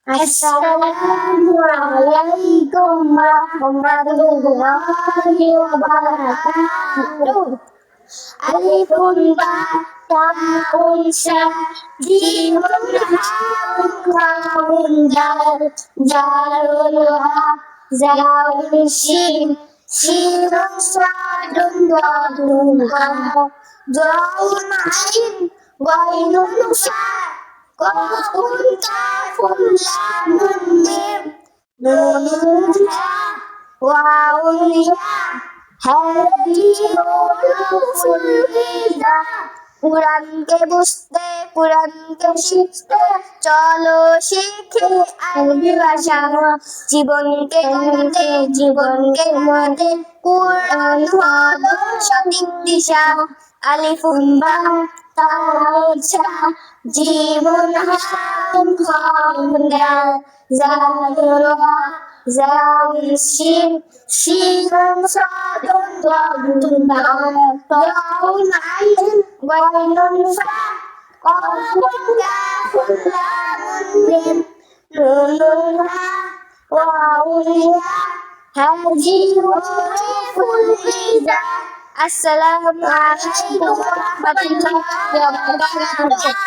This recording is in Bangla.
Assalamualaikum warahmatullahi wabarakatuh. Alifun ba taun sa jimun haun kawun dal jarul ha zaun shin shinun sadun dadun ha daun ain wainun sa kafun kafun lamun mim nunun ha waun ya হ্যারি ফুল ভিজা পুরাণকে বুঝতে পুরাণকে শিখতে চলো শিখে আরবি ভাষা জীবনকে জানতে জীবনকে মতে কুরআন হলো সঠিক দিশা আলিফুন বা তাওছা জীবন হাম খামদাল জারুরা জাউন শিন শিন সাদুন দাদুন দাউন আইন ওয়াইনুন ফা কফুন কাফুন লামুন মিম নুনুন হা ওয়াউন ইয়া হাজি হরফুল হিজা আসসালামু আলাইকুম ওয়া রাহমাতুল্লাহি ওয়া বারাকাতুহু